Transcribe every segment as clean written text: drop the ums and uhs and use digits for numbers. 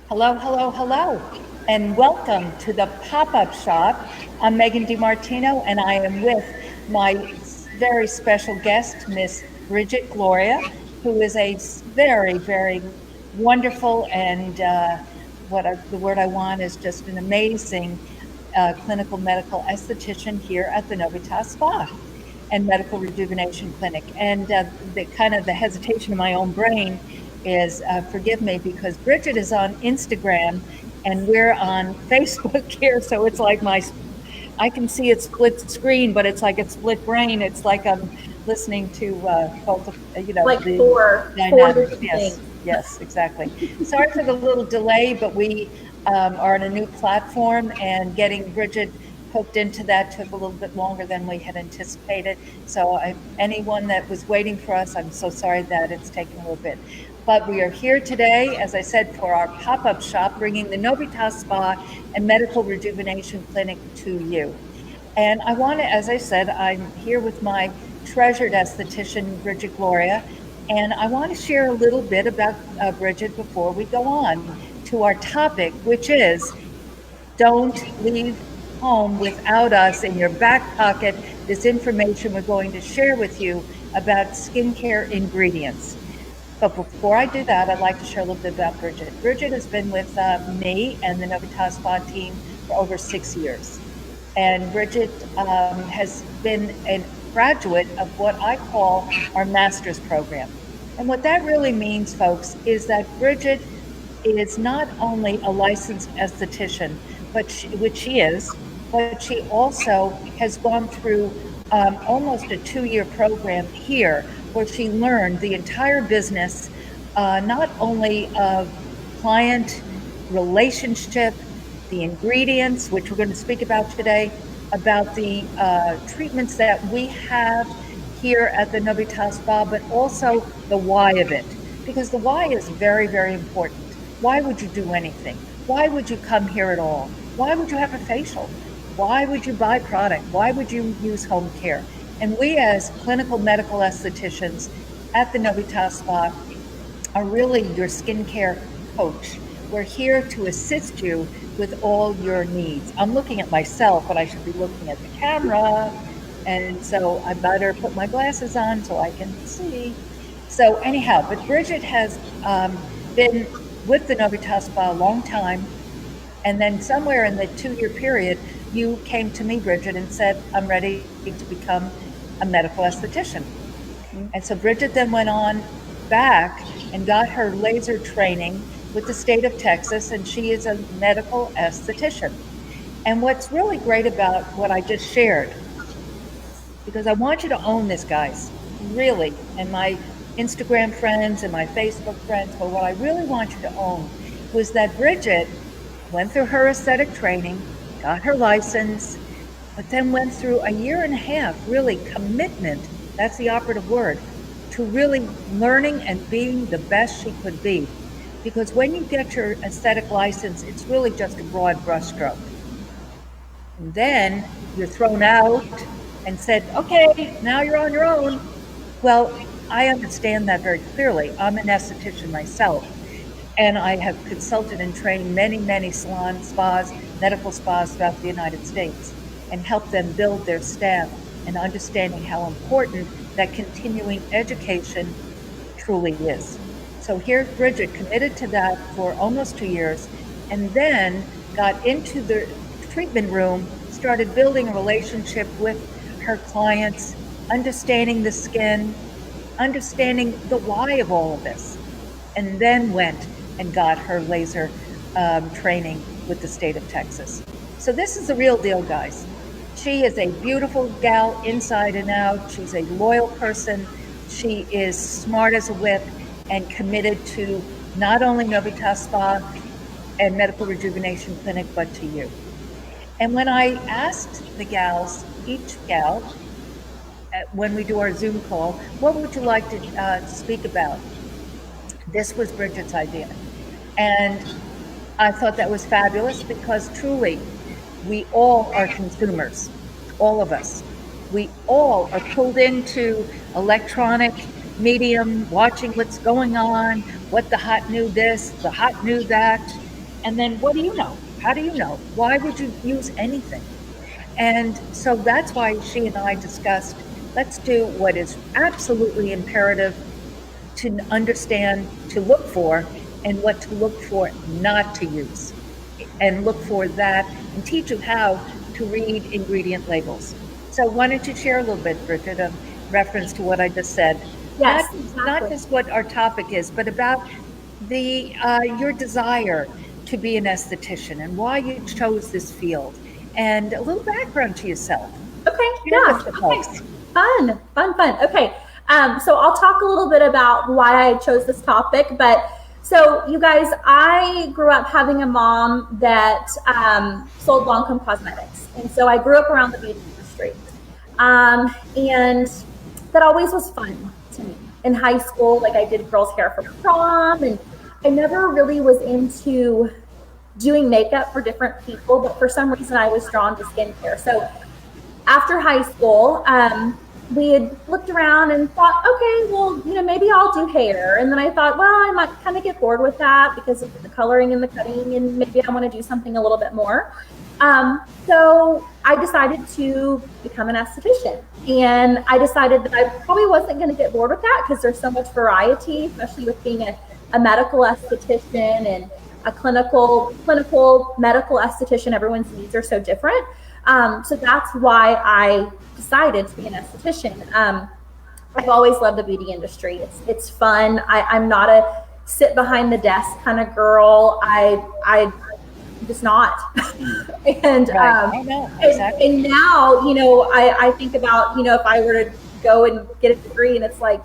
Hello, hello, hello, and welcome to the pop-up shop. I'm Megan DiMartino, and I am with my very special guest, Miss Bridgett Gloria, who is a very, very wonderful and the word I want is just an amazing clinical medical esthetician here at the Novita Spa and Medical Rejuvenation Clinic. And the hesitation in my own brain is forgive me because Bridgett is on Instagram and we're on Facebook here. So it's like I can see it split screen, but it's like it's split brain. It's like I'm listening to both, Like the four dynamics. different Yes, things. yes, exactly. Sorry for the little delay, but we are on a new platform and getting Bridgett hooked into that took a little bit longer than we had anticipated. So anyone that was waiting for us, I'm so sorry that it's taken a little bit. But we are here today, as I said, for our pop-up shop, bringing the Novita Spa and Medical Rejuvenation Clinic to you. And I want to, as I said, I'm here with my treasured esthetician, Bridgett Gloria, and I want to share a little bit about Bridgett before we go on to our topic, which is don't leave home without us in your back pocket. This information we're going to share with you about skincare ingredients. But before I do that, I'd like to share a little bit about Bridgett. Bridgett has been with me and the Novita Spa team for over 6 years. And Bridgett has been a graduate of what I call our master's program. And what that really means, folks, is that Bridgett is not only a licensed esthetician, which she is, but she also has gone through almost a 2-year program here where she learned the entire business, not only of client relationship, the ingredients, which we're going to speak about today, about the treatments that we have here at the Novita Spa, but also the why of it. Because the why is very, very important. Why would you do anything? Why would you come here at all? Why would you have a facial? Why would you buy product? Why would you use home care? And we, as clinical medical estheticians at the Novita Spa, are really your skincare coach. We're here to assist you with all your needs. I'm looking at myself, but I should be looking at the camera. And so I better put my glasses on so I can see. So anyhow, but Bridgett has been with the Novita Spa a long time. And then somewhere in the 2-year period, you came to me, Bridgett, and said, I'm ready to become a medical esthetician. And so Bridgett then went on back and got her laser training with the state of Texas, and she is a medical esthetician. And what's really great about what I just shared, because I want you to own this, guys, really, and my Instagram friends and my Facebook friends, but what I really want you to own was that Bridgett went through her aesthetic training, got her license, but then went through a year and a half, really commitment, that's the operative word, to really learning and being the best she could be. Because when you get your aesthetic license, it's really just a broad brushstroke. And then you're thrown out and said, okay, now you're on your own. Well, I understand that very clearly. I'm an esthetician myself. And I have consulted and trained many, many salon spas, medical spas throughout the United States, and helped them build their staff and understanding how important that continuing education truly is. So here's Bridgett committed to that for almost 2 years, and then got into the treatment room, started building a relationship with her clients, understanding the skin, understanding the why of all of this, and then went and got her laser training with the state of Texas. So this is the real deal, guys. She is a beautiful gal inside and out. She's a loyal person. She is smart as a whip and committed to not only Novita Spa and Medical Rejuvenation Clinic, but to you. And when I asked the gals, each gal, when we do our Zoom call, what would you like to speak about? This was Bridgett's idea. And I thought that was fabulous because truly, we all are consumers, all of us. We all are pulled into electronic medium, watching what's going on, what the hot new this, the hot new that. And then what do you know? How do you know? Why would you use anything? And so that's why she and I discussed, let's do what is absolutely imperative to understand, to look for, and what to look for not to use. And look for that and teach you how to read ingredient labels. So why don't you share a little bit, Bridgett, of reference to what I just said? Yes, Not exactly. just what our topic is, but about the your desire to be an esthetician and why you chose this field, and a little background to yourself. Okay, Share with yeah. the Okay. folks. Fun, fun, fun. Okay. So I'll talk a little bit about why I chose this topic. But so, you guys, I grew up having a mom that sold Lancome cosmetics. And so I grew up around the beauty industry. And that always was fun to me. In high school, like I did girls' hair for prom, and I never really was into doing makeup for different people, but for some reason I was drawn to skincare. So after high school, we had looked around and thought, okay, well, maybe I'll do hair. And then I thought, well, I might kind of get bored with that because of the coloring and the cutting, and maybe I want to do something a little bit more. So I decided to become an esthetician. And I decided that I probably wasn't going to get bored with that because there's so much variety, especially with being a medical esthetician and a clinical medical esthetician. Everyone's needs are so different. So that's why I decided to be an esthetician. I've always loved the beauty industry. It's fun. I'm not a sit behind the desk kind of girl. I'm just not. and, Right. I know, exactly. and now, I think about, if I were to go and get a degree, and it's like,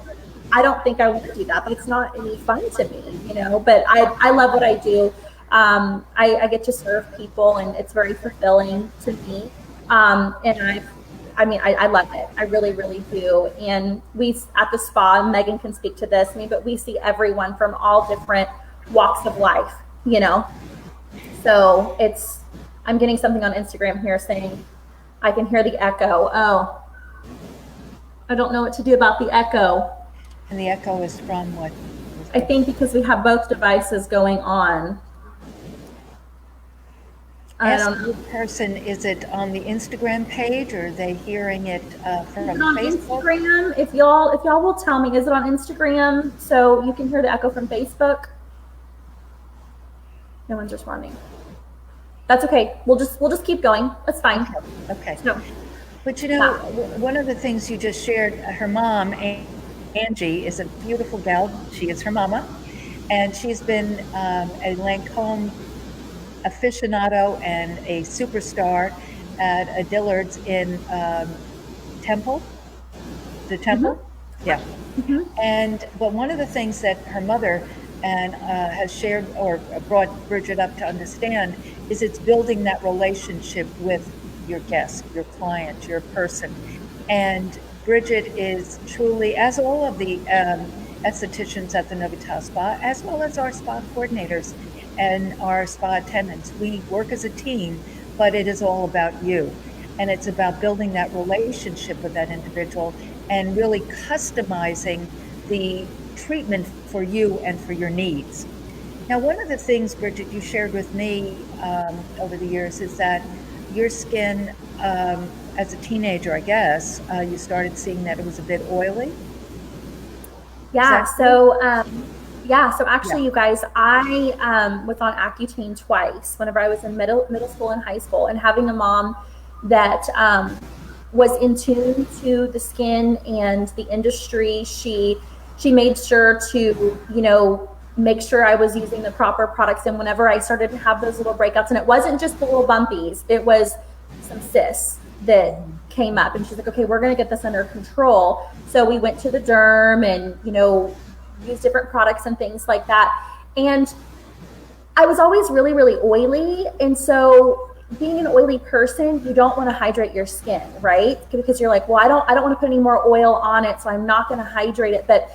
I don't think I want to do that. That's not any fun to me, but I love what I do. I get to serve people, and it's very fulfilling to me. And I love it. I really, really do. And we at the spa, Megan can speak to this, but we see everyone from all different walks of life. So I'm getting something on Instagram here saying I can hear the echo. Oh, I don't know what to do about the echo. And the echo is from what? I think because we have both devices going on. I Ask don't know. the person, is it on the Instagram page, or are they hearing it from Is it on Facebook? Instagram? If y'all will tell me, is it on Instagram so you can hear the echo from Facebook? No one's responding. That's okay. We'll just keep going. That's fine. Okay. No. But one of the things you just shared, her mom, Angie, is a beautiful gal. She is her mama, and she's been a Lancome aficionado and a superstar at a Dillard's in Temple, the Temple. Mm-hmm. Yeah. Mm-hmm. But one of the things that her mother and has shared or brought Bridgett up to understand is it's building that relationship with your guest, your client, your person. And Bridgett is truly, as all of the estheticians at the Novita Spa, as well as our spa coordinators and our spa attendants, we work as a team, but it is all about you. And it's about building that relationship with that individual and really customizing the treatment for you and for your needs. Now, one of the things, Bridgett, you shared with me over the years is that your skin, as a teenager, I guess, you started seeing that it was a bit oily. Yeah. So actually, Yeah. you guys, I was on Accutane twice whenever I was in middle school and high school, and having a mom that was in tune to the skin and the industry. She made sure to make sure I was using the proper products. And whenever I started to have those little breakouts, and it wasn't just the little bumpies, it was some cysts that came up, and she's like, okay, we're going to get this under control. So we went to the derm and used different products and things like that. And I was always really, really oily. And so being an oily person, you don't want to hydrate your skin, right? Because you're like, well, I don't want to put any more oil on it, so I'm not going to hydrate it. But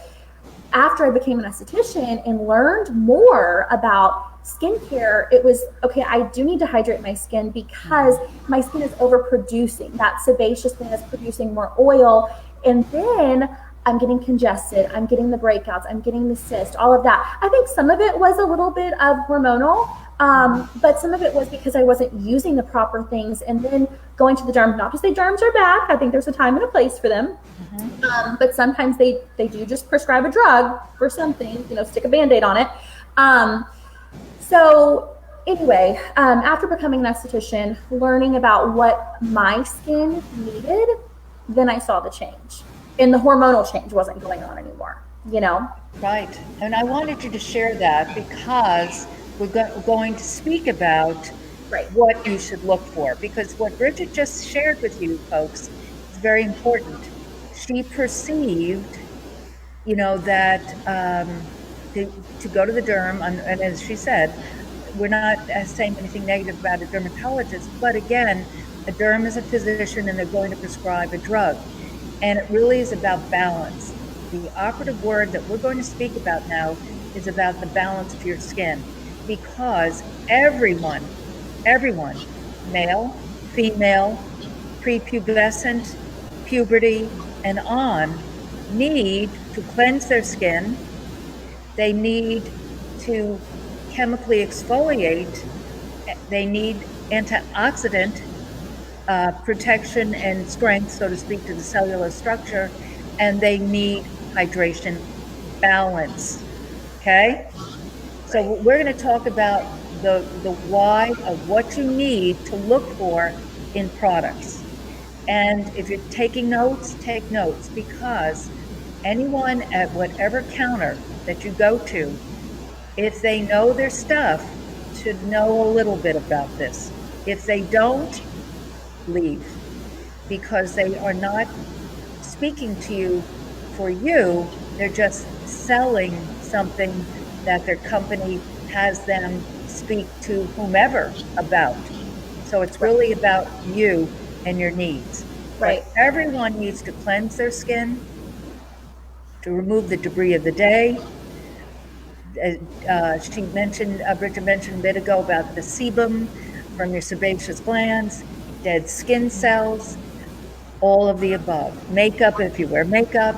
after I became an esthetician and learned more about skincare, it was, okay, I do need to hydrate my skin because my skin is overproducing. That sebaceous skin is producing more oil. And then I'm getting congested, I'm getting the breakouts, I'm getting the cyst, all of that. I think some of it was a little bit of hormonal, But some of it was because I wasn't using the proper things, and then going to the derm. Not to say derms are bad. I think there's a time and a place for them. But sometimes they do just prescribe a drug for something, stick a Band-Aid on it. So anyway, after becoming an esthetician, learning about what my skin needed, then I saw the change. And the hormonal change wasn't going on anymore, Right. And I wanted you to share that because we're going to speak about what you should look for. Because what Bridgett just shared with you folks is very important. She perceived, that to go to the derm, and as she said, we're not saying anything negative about a dermatologist, but again, a derm is a physician and they're going to prescribe a drug. And it really is about balance. The operative word that we're going to speak about now is about the balance of your skin, because everyone, male, female, prepubescent, puberty, and on, need to cleanse their skin. They need to chemically exfoliate. They need antioxidant protection and strength, so to speak, to the cellular structure, and they need hydration balance. Okay? So we're going to talk about the why of what you need to look for in products. And if you're taking notes, take notes, because anyone at whatever counter that you go to, if they know their stuff, should know a little bit about this. If they don't, leave, because they are not speaking to you for you. They're just selling something that their company has them speak to whomever about. So it's really about you and your needs. Right. But everyone needs to cleanse their skin, to remove the debris of the day. Bridgett mentioned a bit ago about the sebum from your sebaceous glands, dead skin cells, all of the above. Makeup, if you wear makeup,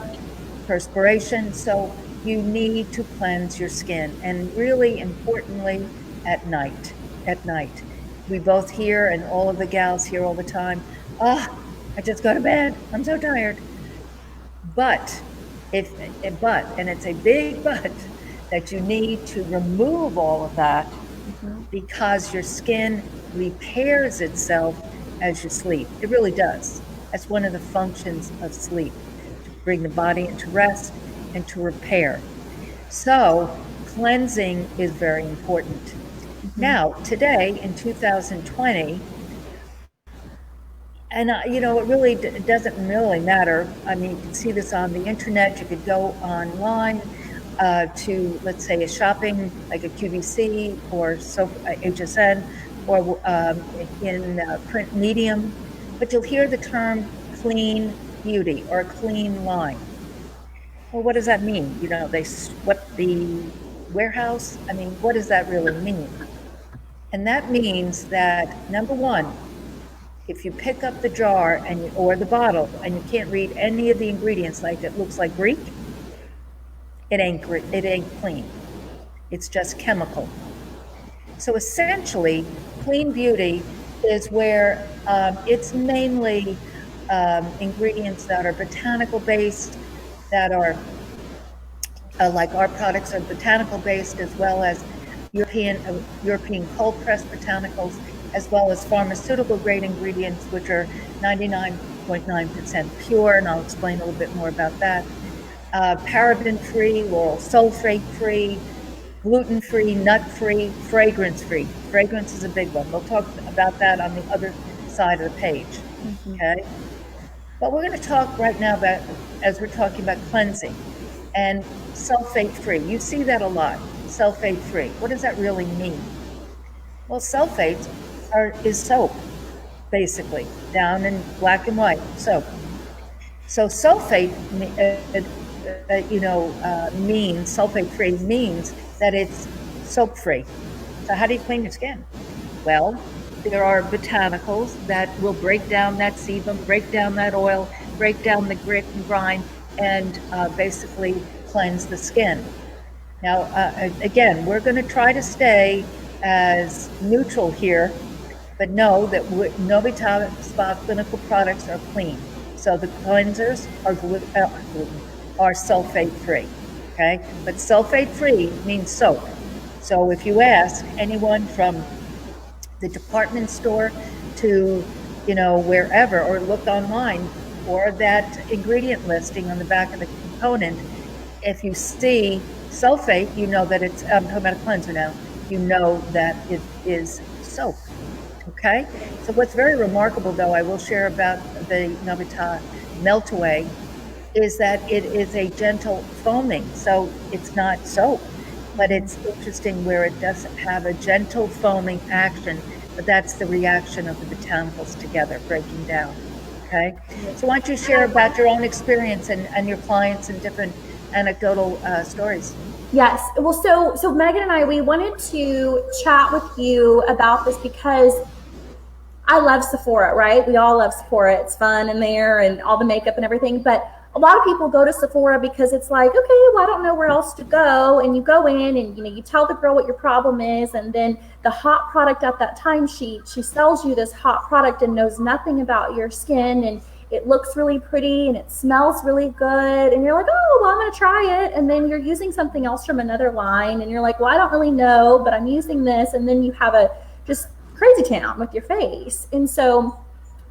perspiration. So you need to cleanse your skin, and really importantly, at night. We both hear, and all of the gals hear all the time, I just go to bed, I'm so tired. But, and it's a big but, that you need to remove all of that, because your skin repairs itself as you sleep. It really does. That's one of the functions of sleep, to bring the body into rest and to repair. So cleansing is very important. Now, today in 2020, and it really doesn't really matter. I mean, you can see this on the internet. You could go online to, let's say, a shopping like a QVC or HSN, or in print medium, but you'll hear the term clean beauty or clean line. Well, what does that mean? What the warehouse? I mean, what does that really mean? And that means that, number one, if you pick up the jar or the bottle and you can't read any of the ingredients, like it looks like Greek, it ain't clean. It's just chemical. So essentially, clean beauty is where it's mainly ingredients that are botanical based, that are like our products are botanical based, as well as European cold pressed botanicals, as well as pharmaceutical grade ingredients, which are 99.9% pure, and I'll explain a little bit more about that. Paraben free, or sulfate free, gluten free, nut free, fragrance free. Fragrance is a big one. We'll talk about that on the other side of the page. Okay? But we're going to talk right now about, as we're talking about cleansing, and sulfate free. You see that a lot, sulfate free. What does that really mean? Well, sulfates is soap, basically, down in black and white soap. So sulfate, means, sulfate free means that it's soap free. So how do you clean your skin? Well, there are botanicals that will break down that sebum, break down that oil, break down the grit and grime, and basically cleanse the skin. Now, again, we're going to try to stay as neutral here, but know that Novita Spa clinical products are clean. So the cleansers are sulfate free. Okay, but sulfate free means soap. So if you ask anyone from the department store to, wherever, or look online for that ingredient listing on the back of the component, if you see sulfate, you know that it's, I'm talking about a cleanser now, you know that it is soap. Okay, so what's very remarkable, though, I will share about the Novita Melt Away, is that it is a gentle foaming. So it's not soap, but it's interesting where it does have a gentle foaming action, but that's the reaction of the botanicals together, breaking down. Okay, so why don't you share about your own experience and your clients and different anecdotal stories? Yes. Well, so Megan and I, we wanted to chat with you about this because I love Sephora, right? We all love Sephora. It's fun in there and all the makeup and everything. But a lot of people go to Sephora because it's like, okay, well, I don't know where else to go. And you go in and, you tell the girl what your problem is. And then the hot product at that time, she sells you this hot product and knows nothing about your skin. And it looks really pretty and it smells really good. And you're like, oh, well, I'm going to try it. And then you're using something else from another line. And you're like, well, I don't really know, but I'm using this. And then you have a just crazy town with your face. And so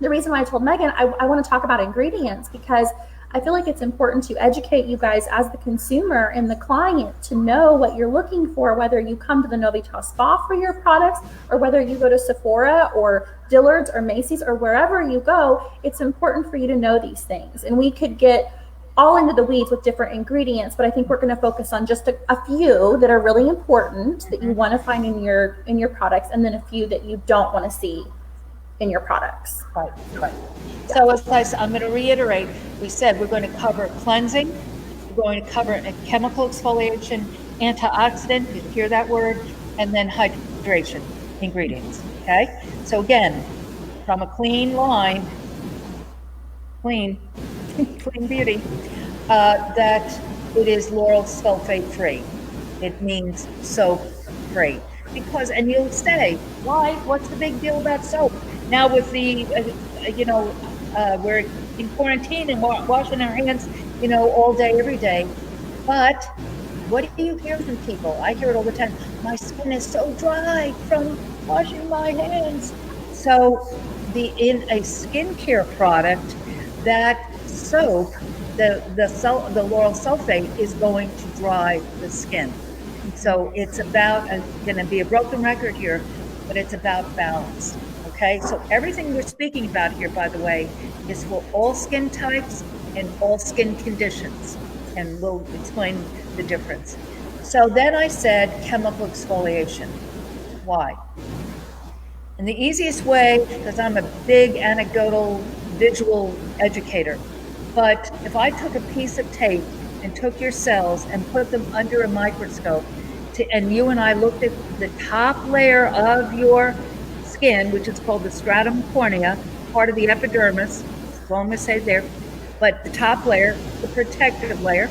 the reason why I told Megan, I want to talk about ingredients, because I feel like it's important to educate you guys as the consumer and the client to know what you're looking for, whether you come to the Novita Spa for your products or whether you go to Sephora or Dillard's or Macy's or wherever you go. It's important for you to know these things. And we could get all into the weeds with different ingredients, but I think we're going to focus on just a few that are really important that you want to find in your products, and then a few that you don't want to see in your products. Right. So I'm going to reiterate, we said we're going to cover cleansing, we're going to cover a chemical exfoliation, antioxidant, you hear that word, and then hydration ingredients. Okay, so again, from a clean line, clean beauty, that it is lauryl sulfate free. It means soap free. Because, and you'll say, why? What's the big deal about soap? Now with the, we're in quarantine and washing our hands, all day, every day. But what do you hear from people? I hear it all the time. My skin is so dry from washing my hands. So in a skincare product, that soap, the lauryl sulfate is going to dry the skin. So it's about, I'm going to be a broken record here, but it's about balance. Okay, so everything we're speaking about here, by the way, is for all skin types and all skin conditions, and we'll explain the difference. So then I said chemical exfoliation. Why? And the easiest way, because I'm a big anecdotal visual educator, but if I took a piece of tape and took your cells and put them under a microscope, and you and I looked at the top layer of your skin, which is called the stratum cornea, part of the epidermis, so I'm going to say there, but the top layer, the protective layer,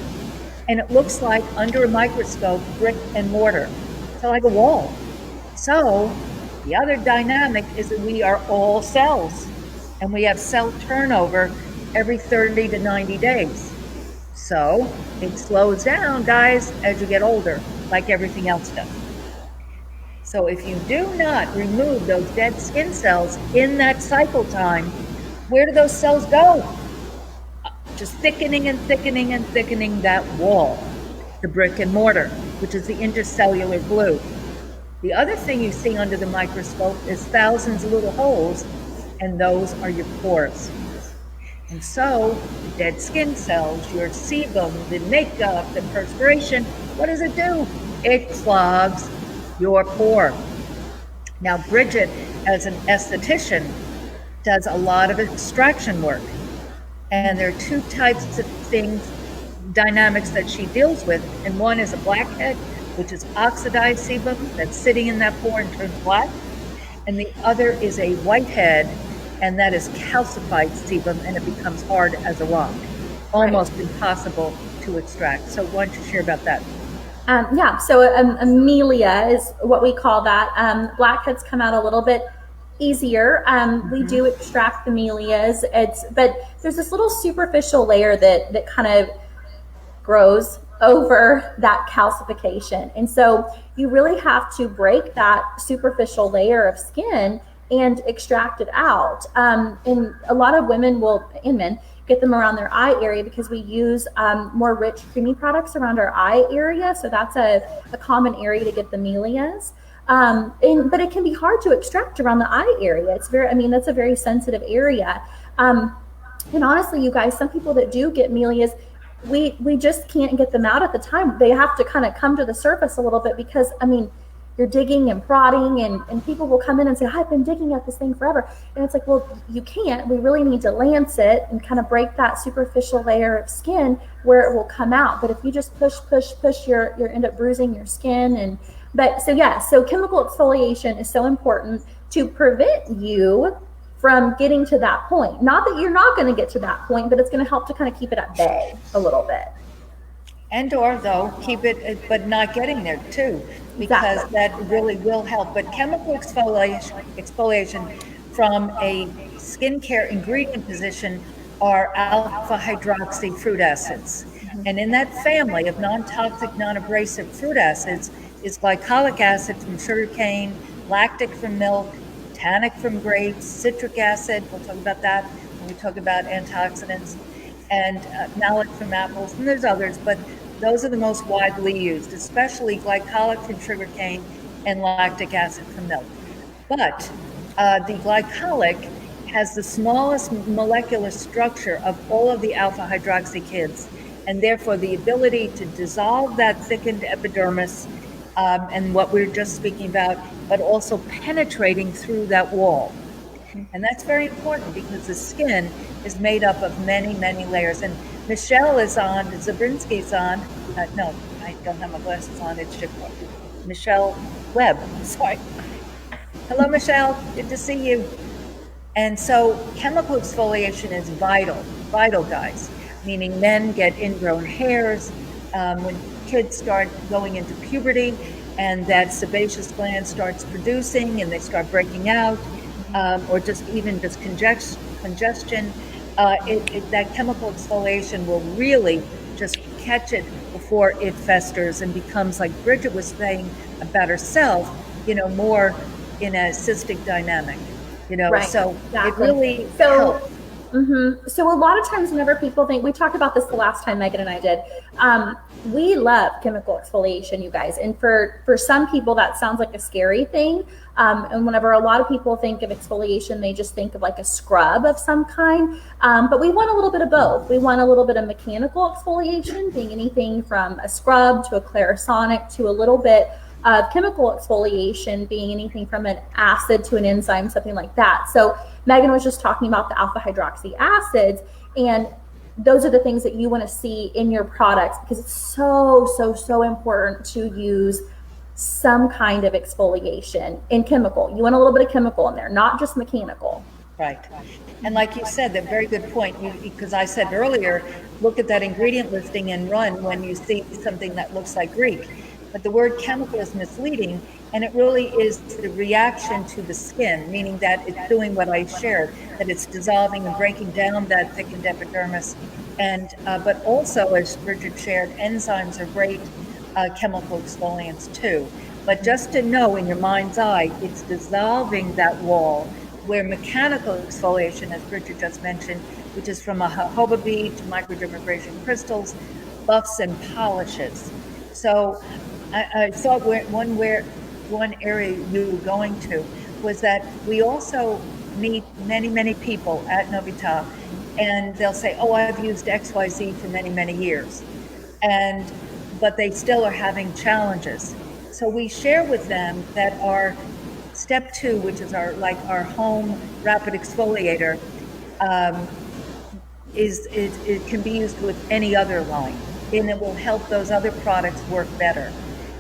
and it looks like under a microscope, brick and mortar, so like a wall. So the other dynamic is that we are all cells, and we have cell turnover every 30 to 90 days. So it slows down, guys, as you get older, like everything else does. So if you do not remove those dead skin cells in that cycle time, where do those cells go? Just thickening and thickening and thickening that wall, the brick and mortar, which is the intercellular glue. The other thing you see under the microscope is thousands of little holes, and those are your pores. And so the dead skin cells, your sebum, the makeup, the perspiration, what does it do? It clogs your pore. Now, Bridgett, as an esthetician, does a lot of extraction work. And there are two types of things, dynamics that she deals with. And one is a blackhead, which is oxidized sebum that's sitting in that pore and turns black. And the other is a whitehead, and that is calcified sebum, and it becomes hard as a rock. Almost impossible to extract. So why don't you share about that? Yeah, so amelia is what we call that. Blackheads come out a little bit easier. We do extract the amelias. But there's this little superficial layer that kind of grows over that calcification. And so you really have to break that superficial layer of skin and extract it out. And a lot of women and men, get them around their eye area because we use more rich, creamy products around our eye area. So that's a common area to get the amelias. But it can be hard to extract around the eye area. That's a very sensitive area. And honestly, you guys, some people that do get amelias, we just can't get them out at the time. They have to kind of come to the surface a little bit because, you're digging and prodding and people will come in and say, I've been digging at this thing forever. And it's like, well, you can't. We really need to lance it and kind of break that superficial layer of skin where it will come out. But if you just push, you end up bruising your skin. So chemical exfoliation is so important to prevent you from getting to that point. Not that you're not going to get to that point, but it's going to help to kind of keep it at bay a little bit. And or though keep it, but not getting there too, because that really will help. But chemical exfoliation from a skincare ingredient position are alpha hydroxy fruit acids. And in that family of non-toxic, non-abrasive fruit acids is glycolic acid from sugarcane, lactic from milk, tannic from grapes, citric acid, we'll talk about that when we talk about antioxidants, and malic from apples, and there's others, but those are the most widely used, especially glycolic from sugarcane and lactic acid from milk. But the glycolic has the smallest molecular structure of all of the alpha hydroxykids, and therefore the ability to dissolve that thickened epidermis and what we we're just speaking about, but also penetrating through that wall. And that's very important because the skin is made up of many, many layers. And Michelle is on, Zabrinsky's on. No, I don't have my glasses on. It's just Michelle Webb. Sorry. Hello, Michelle. Good to see you. And so chemical exfoliation is vital, guys. Meaning men get ingrown hairs when kids start going into puberty, and that sebaceous gland starts producing, and they start breaking out. Or just congestion, that chemical exfoliation will really just catch it before it festers and becomes, like Bridgett was saying about herself, more in a cystic dynamic, Right, so exactly. It really helps. So a lot of times whenever people think, we talked about this the last time Megan and I did, we love chemical exfoliation, you guys. And for some people that sounds like a scary thing. And whenever a lot of people think of exfoliation, they just think of like a scrub of some kind. But we want a little bit of both. We want a little bit of mechanical exfoliation, being anything from a scrub to a Clarisonic to a little bit of chemical exfoliation, being anything from an acid to an enzyme, something like that. So Megan was just talking about the alpha hydroxy acids, and those are the things that you want to see in your products because it's so important to use some kind of exfoliation in chemical. You want a little bit of chemical in there, not just mechanical. Right. And like you said, that very good point, because I said earlier, look at that ingredient listing and run when you see something that looks like Greek. But the word chemical is misleading, and it really is the reaction to the skin, meaning that it's doing what I shared, that it's dissolving and breaking down that thickened epidermis. And but also, as Bridgett shared, enzymes are great chemical exfoliants too. But just to know in your mind's eye, it's dissolving that wall, where mechanical exfoliation, as Bridgett just mentioned, which is from a jojoba bead to microdermabrasion crystals, buffs and polishes. So I thought one area you were going to was that we also meet many people at Novita, and they'll say, oh, I've used XYZ for many years, but they still are having challenges. So we share with them that our step 2, which is our home rapid exfoliator, it can be used with any other line, and it will help those other products work better.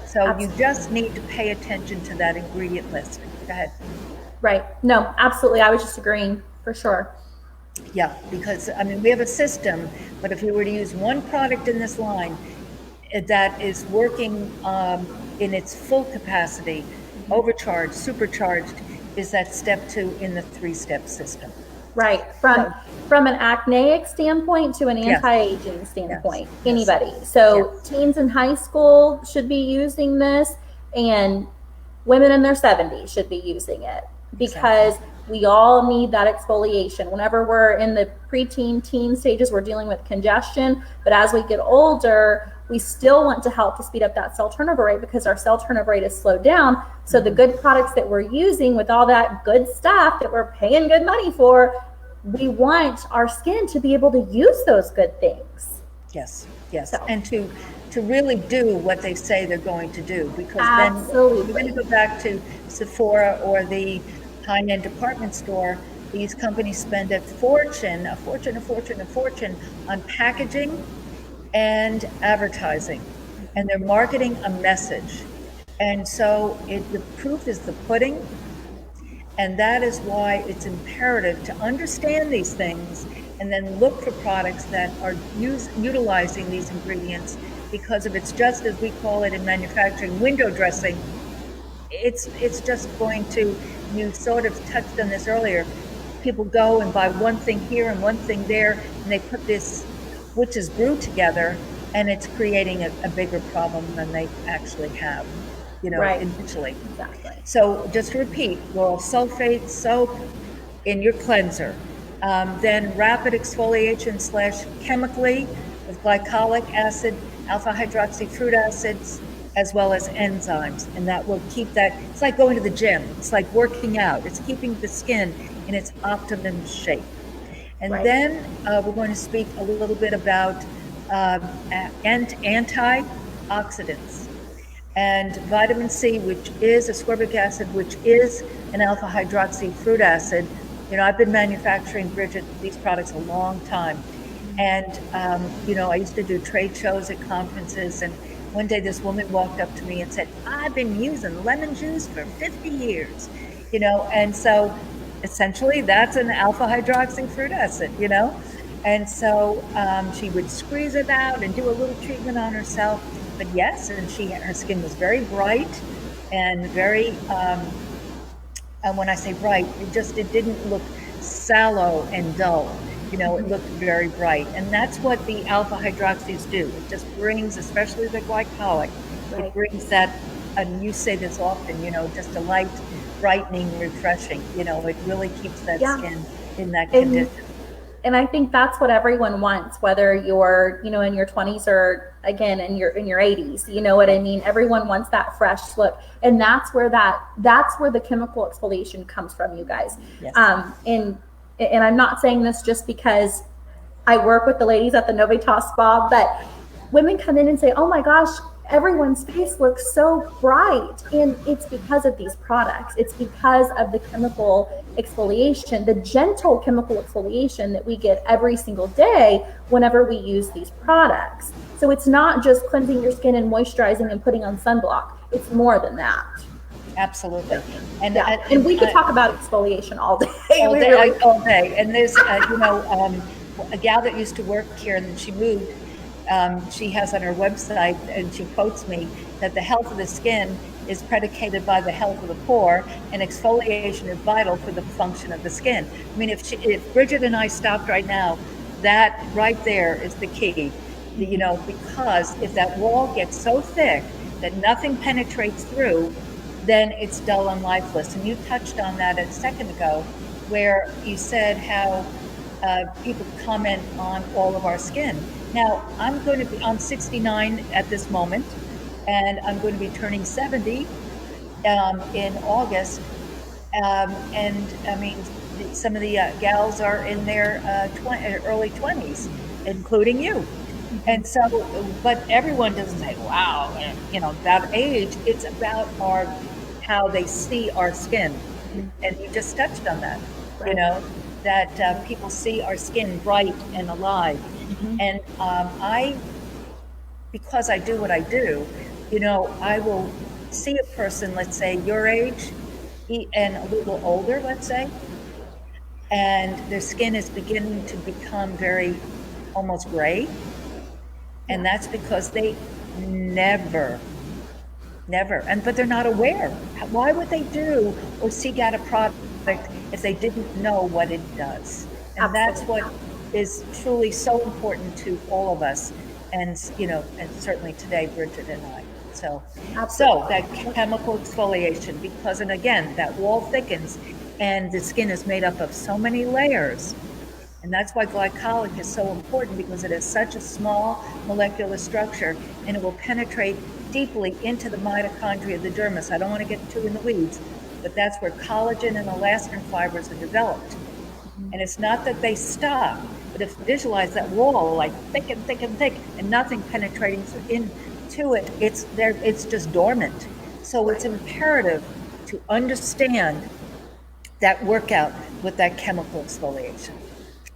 So absolutely. You just need to pay attention to that ingredient list. Go ahead. Right. No, absolutely. I was just agreeing for sure. Yeah, because we have a system, but if we were to use one product in this line, that is working in its full capacity, overcharged, supercharged, is that step 2 in the 3-step system. Right. From an acneic standpoint to an anti-aging standpoint, anybody. So teens in high school should be using this, and women in their 70s should be using it, because we all need that exfoliation. Whenever we're in the preteen, teen stages, we're dealing with congestion. But as we get older, we still want to help to speed up that cell turnover rate, because our cell turnover rate is slowed down. So the good products that we're using with all that good stuff that we're paying good money for, we want our skin to be able to use those good things. Yes. So. And to really do what they say they're going to do, because Absolutely. then you're going to go back to Sephora or the high-end department store. These companies spend a fortune on packaging and advertising, and they're marketing a message. And so the proof is the pudding. And that is why it's imperative to understand these things and then look for products that are utilizing these ingredients, because if it's just, as we call it in manufacturing, window dressing, it's just going to, you sort of touched on this earlier, people go and buy one thing here and one thing there, and they put this witch's brew together, and it's creating a bigger problem than they actually have. Initially. Exactly. So just to repeat, lauryl sulfate soap in your cleanser, then rapid exfoliation / chemically with glycolic acid, alpha hydroxy fruit acids, as well as enzymes, and that will keep that. It's like going to the gym. It's like working out. It's keeping the skin in its optimum shape. And then we're going to speak a little bit about antioxidants. And vitamin C, which is ascorbic acid, which is an alpha hydroxy fruit acid. I've been manufacturing, Bridgett, these products a long time. And, I used to do trade shows at conferences. And one day this woman walked up to me and said, I've been using lemon juice for 50 years. And so essentially that's an alpha hydroxy fruit acid, And so she would squeeze it out and do a little treatment on herself. But yes, and her skin was very bright and very, and when I say bright, it didn't look sallow and dull. It looked very bright. And that's what the alpha hydroxys do. It just brings, especially the glycolic, it brings that, and you say this often, just a light, brightening, refreshing. It really keeps that skin in that condition. And I think that's what everyone wants, whether you're, in your 20s or again in your 80s. You know what I mean? Everyone wants that fresh look, and that's where the chemical exfoliation comes from, you guys. Yes. And I'm not saying this just because I work with the ladies at the Novita spa, but women come in and say, "Oh my gosh, everyone's face looks so bright," and it's because of these products. It's because of the chemical exfoliation, the gentle chemical exfoliation that we get every single day whenever we use these products. So it's not just cleansing your skin and moisturizing and putting on sunblock. It's more than that. Absolutely. And we could talk about exfoliation all day. All day. And there's, a gal that used to work here, and she moved. She has on her website, and she quotes me, that the health of the skin is predicated by the health of the pore, and exfoliation is vital for the function of the skin. I mean, if Bridgett and I stopped right now, that right there is the key. Because if that wall gets so thick that nothing penetrates through, then it's dull and lifeless. And you touched on that a second ago, where you said how people comment on all of our skin. Now, I'm 69 at this moment, and I'm going to be turning 70 in August. And I mean, some of the gals are in their early 20s, including you. And so, but everyone doesn't say, wow, that age. It's about how they see our skin. And you just touched on that, that people see our skin bright and alive. And because I do what I do, I will see a person, let's say your age and a little older, let's say, and their skin is beginning to become very almost gray. And that's because they Never. But they're not aware. Why would they do or seek out a product if they didn't know what it does? And that's what is truly so important to all of us, and and certainly today, Bridgett and I. So that chemical exfoliation, because, and again, that wall thickens, and the skin is made up of so many layers. And that's why glycolic is so important, because it is such a small molecular structure, and it will penetrate deeply into the mitochondria of the dermis. I don't want to get too in the weeds, but that's where collagen and elastin fibers are developed. And it's not that they stop, but if you visualize that wall like thick and thick and thick, and nothing penetrating into it, it's there, it's just dormant. So it's imperative to understand that workout with that chemical exfoliation.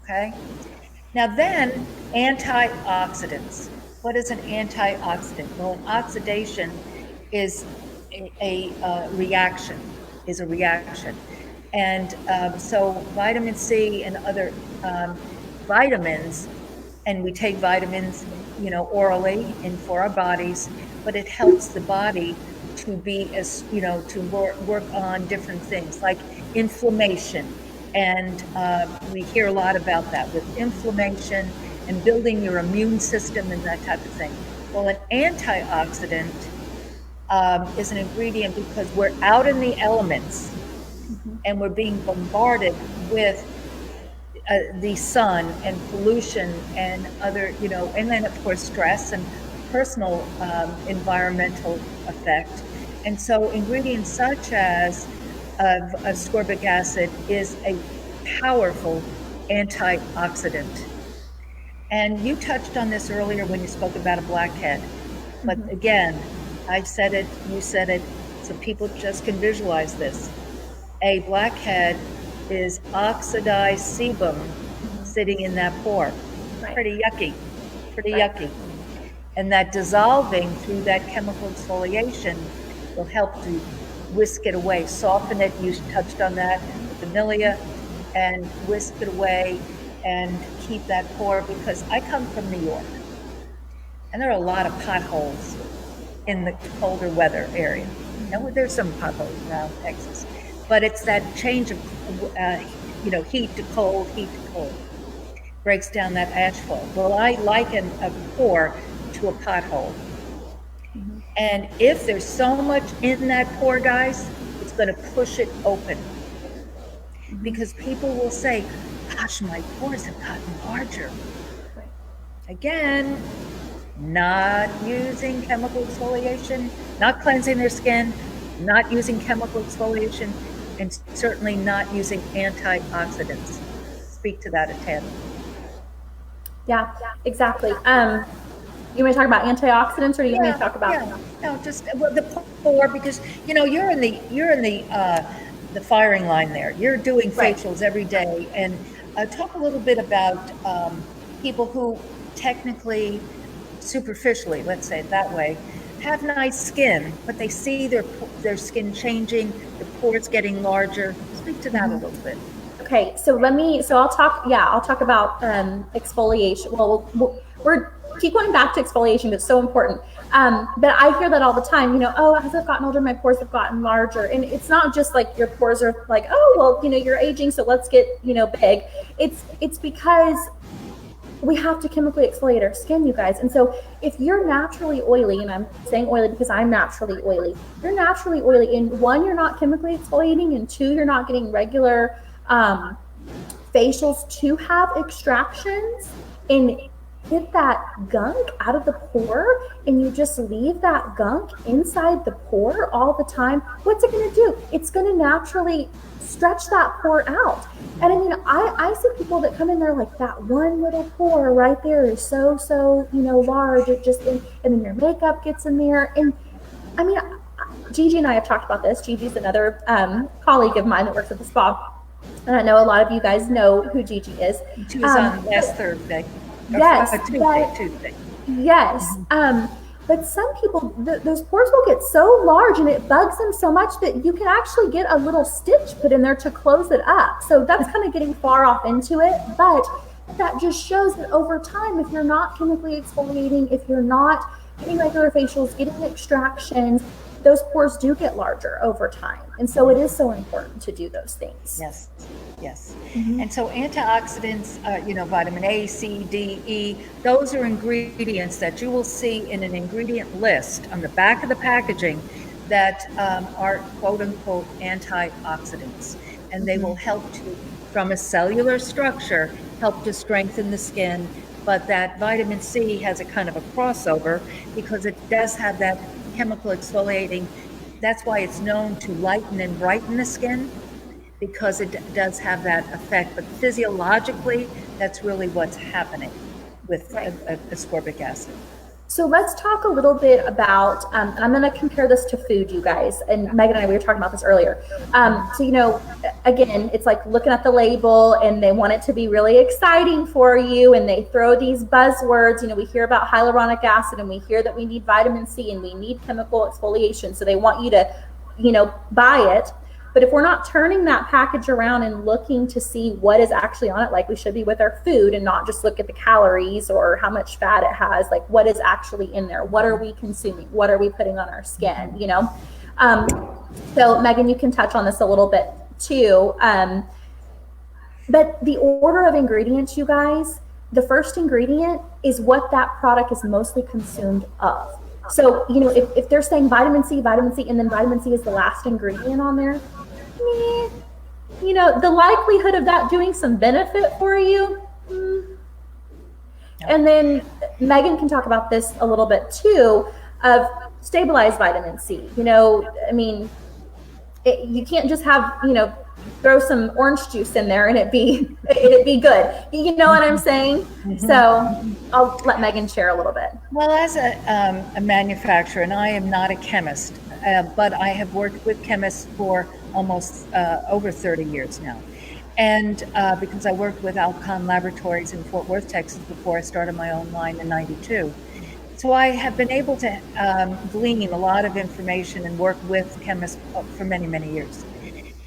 Okay. Now then, antioxidants. What is an antioxidant? Well, an oxidation is a reaction. And so vitamin C and other vitamins, and we take vitamins, orally and for our bodies, but it helps the body to be to work on different things like inflammation. And we hear a lot about that with inflammation and building your immune system and that type of thing. Well, an antioxidant is an ingredient because we're out in the elements, and we're being bombarded with the sun and pollution and other, and then of course stress and personal environmental effect. And so ingredients such as ascorbic acid is a powerful antioxidant. And you touched on this earlier when you spoke about a blackhead. But again, I said it, you said it, so people just can visualize this. A blackhead is oxidized sebum sitting in that pore. Pretty yucky. And that dissolving through that chemical exfoliation will help to whisk it away, soften it. You touched on that with the milia, and whisk it away and keep that pore, because I come from New York, and there are a lot of potholes in the colder weather area. Now, there's some potholes around Texas, but it's that change of heat to cold, breaks down that asphalt. Well, I liken a pore to a pothole. And if there's so much in that pore, guys, it's going to push it open. Because people will say, gosh, my pores have gotten larger. Again, not using chemical exfoliation, not cleansing their skin, not using chemical exfoliation, and certainly not using antioxidants. Speak to that a tad. Yeah, exactly. You want to talk about antioxidants, or do you want to talk about? No, just the pore, because you're in the firing line there. You're doing facials every day, and talk a little bit about people who technically, superficially, let's say it that way, have nice skin, but they see their skin changing, the pores getting larger. Speak to that a little bit. Okay, so I'll talk about exfoliation. Well, we're keep going back to exfoliation, but it's so important. But I hear that all the time, as I've gotten older, my pores have gotten larger. And it's not just like your pores are like, oh, well, you're aging, so let's get, big. It's because we have to chemically exfoliate our skin, you guys. And so if you're naturally oily, and I'm saying oily because I'm naturally oily, you're naturally oily, and one, you're not chemically exfoliating, and two, you're not getting regular facials to have extractions and get that gunk out of the pore, and you just leave that gunk inside the pore all the time, what's it going to do? It's going to naturally stretch that pore out. And I mean, I see people that come in there like that one little pore right there is so large, it just, and then your makeup gets in there. And I mean, Gigi and I have talked about this. Gigi's another colleague of mine that works at the spa, and I know a lot of you guys know who Gigi is. She was on last Thursday. Yes, Tuesday. Yes. But some people, those pores will get so large and it bugs them so much that you can actually get a little stitch put in there to close it up. So that's kind of getting far off into it. But that just shows that over time, if you're not chemically exfoliating, if you're not getting regular facials, getting extractions, those pores do get larger over time. And so it is so important to do those things. Yes, yes. And so antioxidants, vitamin A, C, D, E, those are ingredients that you will see in an ingredient list on the back of the packaging that are quote unquote antioxidants. And they will help to, from a cellular structure, help to strengthen the skin. But that vitamin C has a kind of a crossover because it does have that chemical exfoliating. That's why it's known to lighten and brighten the skin, because it does have that effect. But physiologically, that's really what's happening with ascorbic acid. So let's talk a little bit about, I'm going to compare this to food, you guys. And Megan and I, we were talking about this earlier. So, again, it's like looking at the label and they want it to be really exciting for you. And they throw these buzzwords. We hear about hyaluronic acid and we hear that we need vitamin C and we need chemical exfoliation. So they want you to, buy it. But if we're not turning that package around and looking to see what is actually on it, like we should be with our food, and not just look at the calories or how much fat it has, like what is actually in there? What are we consuming? What are we putting on our skin? So Megan, you can touch on this a little bit too. But the order of ingredients, you guys, the first ingredient is what that product is mostly consumed of. So, if they're saying vitamin C, and then vitamin C is the last ingredient on there, the likelihood of that doing some benefit for you. And then Megan can talk about this a little bit too, of stabilized vitamin C. You can't just have, throw some orange juice in there and it'd be good. You know what I'm saying? So I'll let Megan share a little bit. Well, as a manufacturer, and I am not a chemist, but I have worked with chemists for almost over 30 years now. And because I worked with Alcon Laboratories in Fort Worth, Texas, before I started my own line in '92. So I have been able to glean a lot of information and work with chemists for many, many years.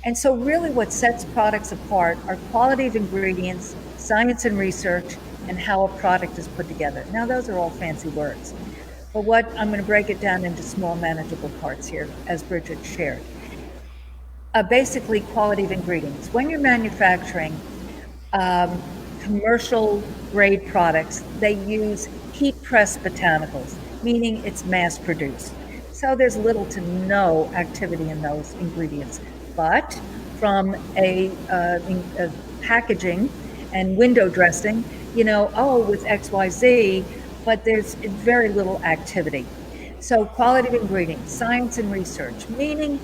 And so really what sets products apart are quality of ingredients, science and research, and how a product is put together. Now, those are all fancy words. But I'm going to break it down into small, manageable parts here, as Bridgett shared. Basically, quality of ingredients. When you're manufacturing commercial grade products, they use heat press botanicals, meaning it's mass produced. So there's little to no activity in those ingredients. But from a packaging and window dressing, with XYZ, but there's very little activity. So quality of ingredients, science and research, meaning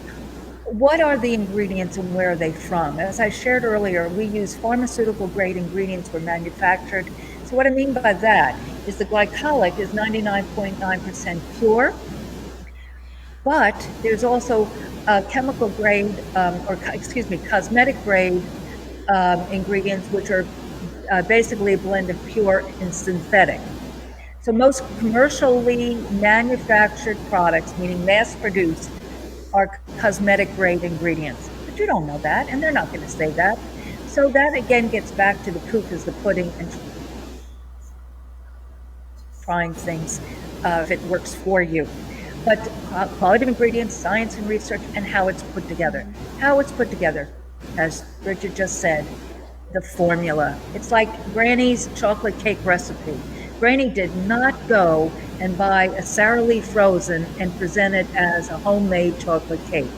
what are the ingredients and where are they from? As I shared earlier, we use pharmaceutical grade ingredients were manufactured. So what I mean by that is the glycolic is 99.9% pure, but there's also chemical grade, cosmetic grade ingredients, which are basically a blend of pure and synthetic. So most commercially manufactured products, meaning mass produced, are cosmetic grade ingredients. But you don't know that, and they're not going to say that. So that again gets back to the proof is the pudding and trying things if it works for you. But quality of ingredients, science and research, and how it's put together. How it's put together, as Bridgett just said, the formula. It's like Granny's chocolate cake recipe. Granny did not go and buy a Sara Lee frozen and present it as a homemade chocolate cake.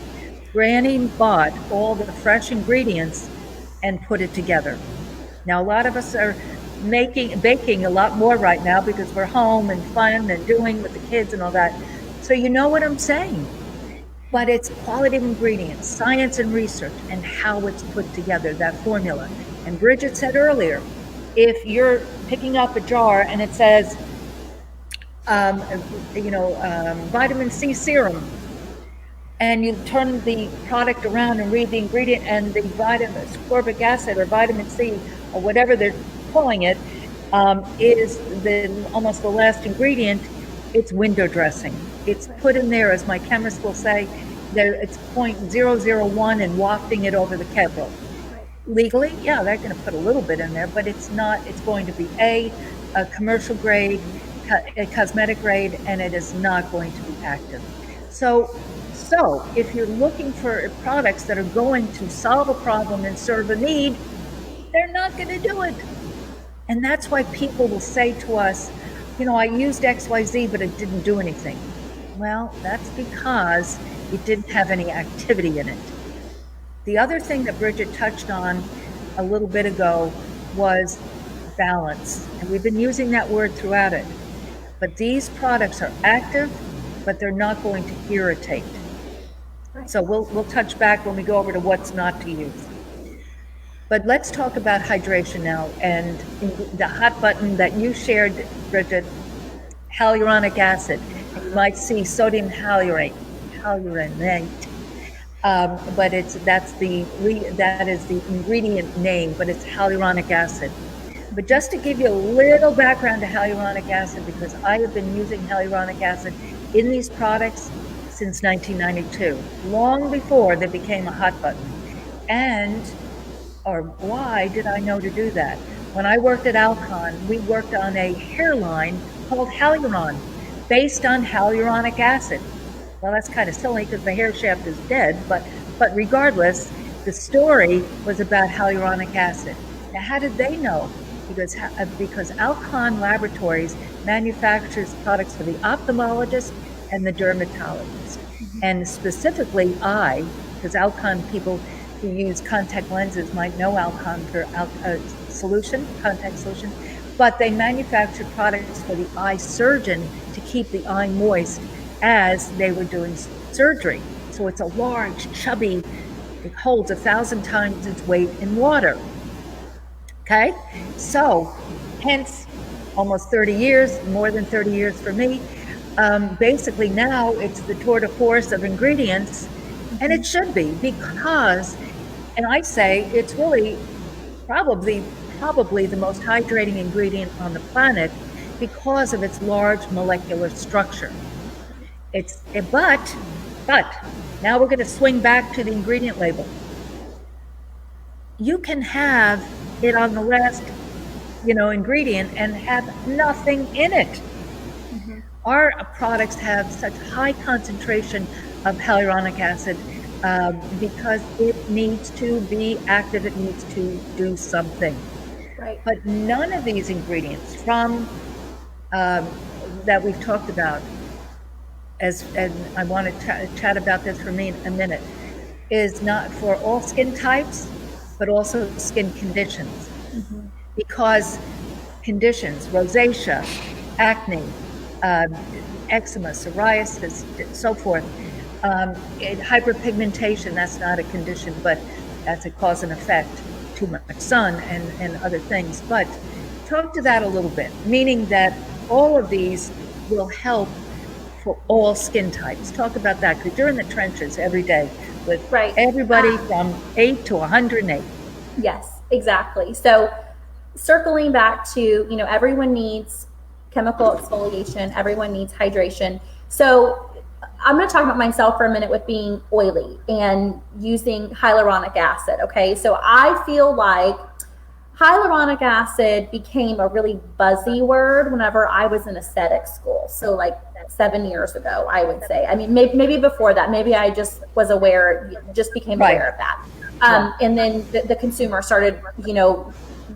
Granny bought all the fresh ingredients and put it together. Now, a lot of us are baking a lot more right now because we're home and fun and doing with the kids and all that. So you know what I'm saying. But it's quality of ingredients, science and research, and how it's put together, that formula. And Bridgett said earlier, if you're picking up a jar and it says, vitamin C serum, and you turn the product around and read the ingredient, and the ascorbic acid or vitamin C or whatever they're calling it is almost the last ingredient, it's window dressing. It's put in there, as my chemist will say, it's 0.001 and wafting it over the kettle. Legally, yeah, they're going to put a little bit in there, but it's not. It's going to be a commercial grade, cosmetic grade, and it is not going to be active. So if you're looking for products that are going to solve a problem and serve a need, they're not going to do it. And that's why people will say to us, I used XYZ, but it didn't do anything. Well, that's because it didn't have any activity in it. The other thing that Bridgett touched on a little bit ago was balance. And we've been using that word throughout it. But these products are active, but they're not going to irritate. So we'll touch back when we go over to what's not to use. But let's talk about hydration now, and the hot button that you shared, Bridgett, hyaluronic acid. You might see sodium hyaluronate, but that is the ingredient name, but it's hyaluronic acid. But just to give you a little background to hyaluronic acid, because I have been using hyaluronic acid in these products since 1992, long before they became a hot button. Or why did I know to do that? When I worked at Alcon, we worked on a hairline called Hyaluron, based on hyaluronic acid. Well, that's kind of silly because the hair shaft is dead, but regardless, the story was about hyaluronic acid. Now, how did they know? Because Alcon Laboratories manufactures products for the ophthalmologist and the dermatologist. And specifically because Alcon people who use contact lenses might know Alcon for contact solution, but they manufacture products for the eye surgeon to keep the eye moist as they were doing surgery. So it's a large, chubby, it holds 1,000 times its weight in water. Okay? So, hence, almost 30 years, more than 30 years for me. Basically now it's the tour de force of ingredients, and it should be, because, and I say it's really probably the most hydrating ingredient on the planet because of its large molecular structure. But now we're going to swing back to the ingredient label. You can have it on the last, ingredient and have nothing in it. Mm-hmm. Our products have such high concentration of hyaluronic acid because it needs to be active, it needs to do something. Right. But none of these ingredients from that we've talked about, and I want to chat about this for me in a minute, is not for all skin types, but also skin conditions. Mm-hmm. Because conditions, rosacea, acne, eczema, psoriasis, so forth, hyperpigmentation, that's not a condition, but that's a cause and effect, too much sun and other things. But talk to that a little bit, meaning that all of these will help for all skin types. Talk about that, because you're in the trenches every day with everybody from 8 to 108. Yes, exactly. So circling back to, everyone needs chemical exfoliation, everyone needs hydration. So I'm going to talk about myself for a minute with being oily and using hyaluronic acid. Okay. So I feel like hyaluronic acid became a really buzzy word whenever I was in aesthetic school. So like 7 years ago, I would say. I mean, maybe before that, maybe I just was became aware of that. And then the consumer started,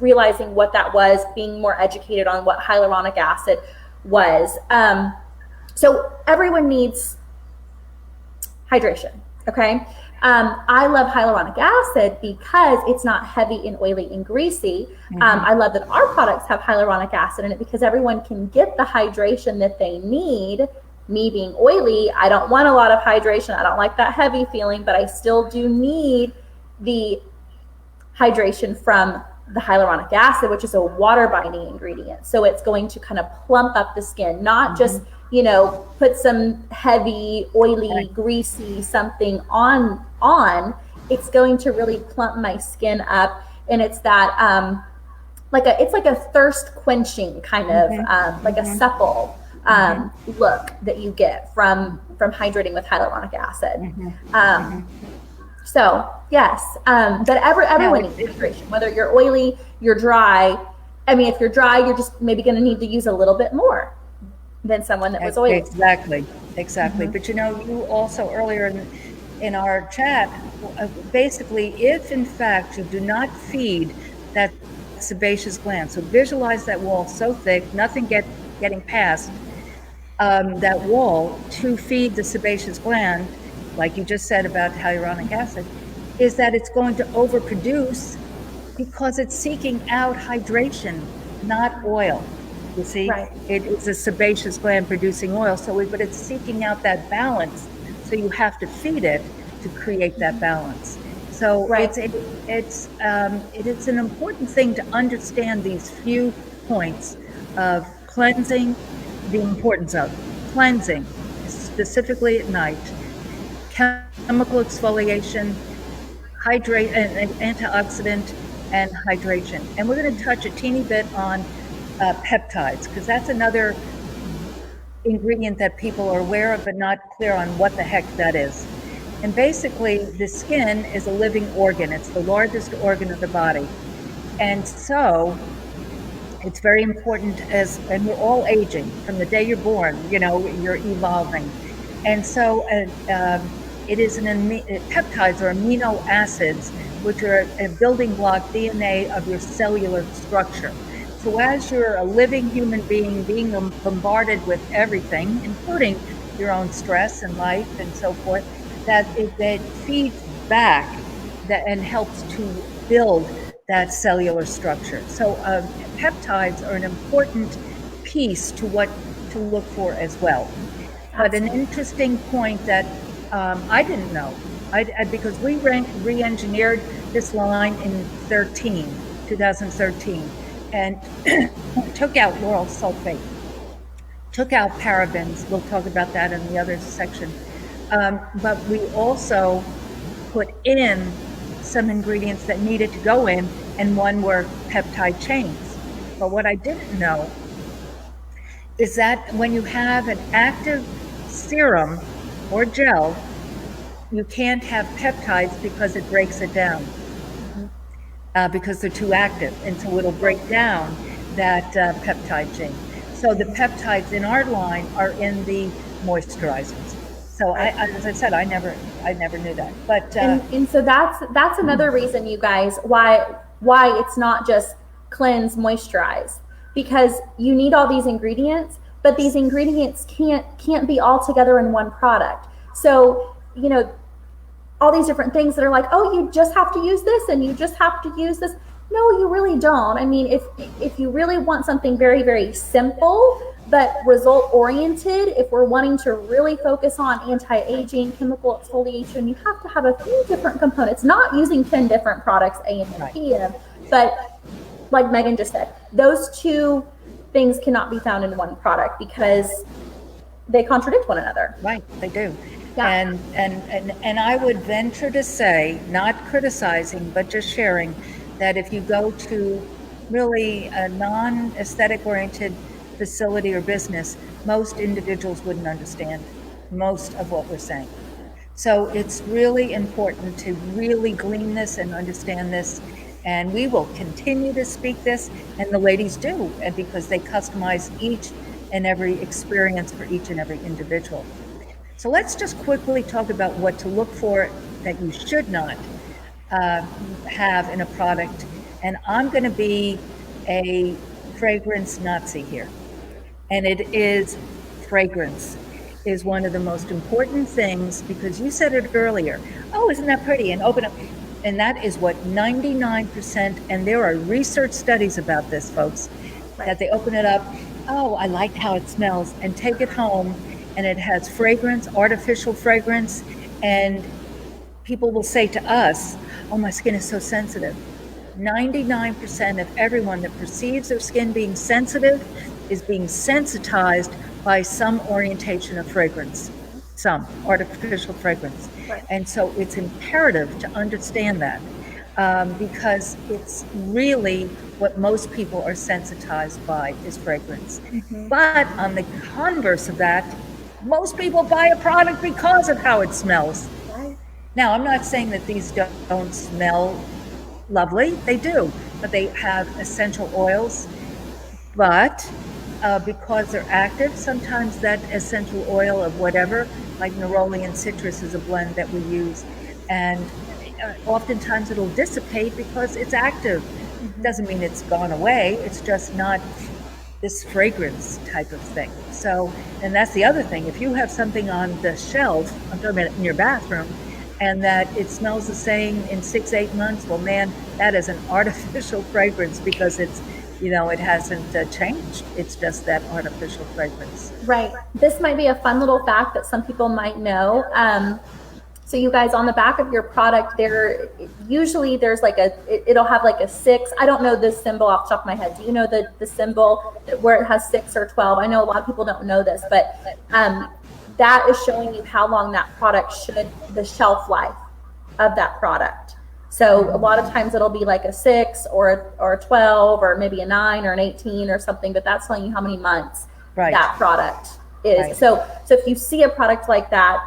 realizing what that was, being more educated on what hyaluronic acid was. So everyone needs hydration. Okay. I love hyaluronic acid because it's not heavy and oily and greasy. Mm-hmm. I love that our products have hyaluronic acid in it because everyone can get the hydration that they need. Me being oily, I don't want a lot of hydration. I don't like that heavy feeling, but I still do need the hydration from the hyaluronic acid, which is a water binding ingredient. So it's going to kind of plump up the skin, not just, put some heavy, oily, greasy something on. It's going to really plump my skin up. And it's that, it's like a thirst quenching kind of, like a supple look that you get from hydrating with hyaluronic acid. So yes, but everyone needs hydration, whether you're oily, you're dry. I mean, if you're dry, you're just maybe going to need to use a little bit more. than someone that was oily. Exactly. But you also earlier in our chat, basically, if in fact you do not feed that sebaceous gland, so visualize that wall so thick, nothing getting past that wall to feed the sebaceous gland, like you just said about hyaluronic acid, is that it's going to overproduce because it's seeking out hydration, not oil. You see, Right. it is a sebaceous gland producing oil, but it's seeking out that balance. So you have to feed it to create that balance. So Right. it is an important thing to understand these few points of cleansing, the importance of cleansing, specifically at night, chemical exfoliation, hydrate and antioxidant, and hydration. And we're going to touch a teeny bit on peptides, because that's another ingredient that people are aware of but not clear on what the heck that is. And basically, the skin is a living organ. It's the largest organ of the body. And so it's very important and we're all aging from the day you're born, you're evolving. And so it is peptides are amino acids, which are a building block DNA of your cellular structure. So as you're a living human being being bombarded with everything, including your own stress and life and so forth, that feeds back and helps to build that cellular structure. So peptides are an important piece to what to look for as well. But an interesting point that I didn't know, because we re-engineered this line in 2013, and took out lauryl sulfate, took out parabens. We'll talk about that in the other section. But we also put in some ingredients that needed to go in, and one were peptide chains. But what I didn't know is that when you have an active serum or gel, you can't have peptides because it breaks it down, because they're too active, and so it'll break down that peptide chain. So the peptides in our line are in the moisturizers. So as I said, I never knew that. But and so that's another reason, you guys, why it's not just cleanse, moisturize, because you need all these ingredients, but these ingredients can't be all together in one product. So all these different things that are like, oh, you just have to use this and you just have to use this. No, you really don't. I mean, if you really want something very, very simple but result oriented, if we're wanting to really focus on anti-aging, chemical exfoliation, you have to have a few different components, not using 10 different products, AM and PM, but like Megan just said, those two things cannot be found in one product because they contradict one another. Right, they do. Yeah. And I would venture to say, not criticizing, but just sharing, that if you go to really a non-aesthetic oriented facility or business, most individuals wouldn't understand most of what we're saying. So it's really important to really glean this and understand this. And we will continue to speak this, and the ladies do, and because they customize each and every experience for each and every individual. So let's just quickly talk about what to look for that you should not have in a product. And I'm going to be a fragrance Nazi here. And it is fragrance is one of the most important things, because you said it earlier. Oh, isn't that pretty? And open up. And that is what 99%, and there are research studies about this, folks, that they open it up. Oh, I like how it smells, and take it home. And it has fragrance, artificial fragrance, and people will say to us, oh, my skin is so sensitive. 99% of everyone that perceives their skin being sensitive is being sensitized by some orientation of fragrance, some artificial fragrance. Right. And so it's imperative to understand that, because it's really what most people are sensitized by is fragrance. Mm-hmm. But on the converse of that, most people buy a product because of how it smells. Right. Now, I'm not saying that these don't smell lovely. They do, but they have essential oils. But because they're active. Sometimes that essential oil of whatever, like neroli and citrus, is a blend that we use, and oftentimes it'll dissipate because it's active. Doesn't mean it's gone away. It's just not this fragrance type of thing. So, and that's the other thing. If you have something on the shelf, I'm talking about in your bathroom, and that it smells the same in 6, 8 months, well, man, that is an artificial fragrance because it's, it hasn't changed. It's just that artificial fragrance. Right. This might be a fun little fact that some people might know. So you guys, on the back of your product, usually there's like it'll have like a 6. I don't know this symbol off the top of my head. Do you know the symbol where it has 6 or 12? I know a lot of people don't know this, but that is showing you how long that product the shelf life of that product. So a lot of times it'll be like a 6 or a 12 or maybe a 9 or an 18 or something, but that's telling you how many months that product is. Right. So if you see a product like that,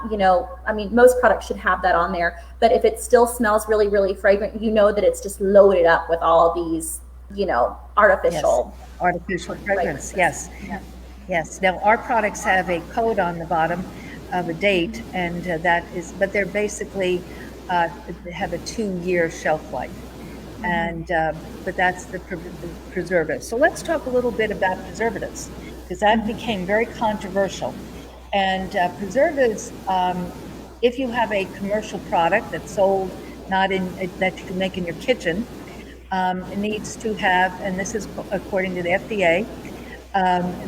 most products should have that on there, but if it still smells really, really fragrant, that it's just loaded up with all these, artificial fragrance. Yes. Yeah. Yes. Now our products have a code on the bottom of a date, and but they're basically have a 2-year shelf life, and but that's the preservative. So let's talk a little bit about preservatives, because that became very controversial. And preservatives, if you have a commercial product that's sold that you can make in your kitchen, it needs to have, and this is according to the FDA,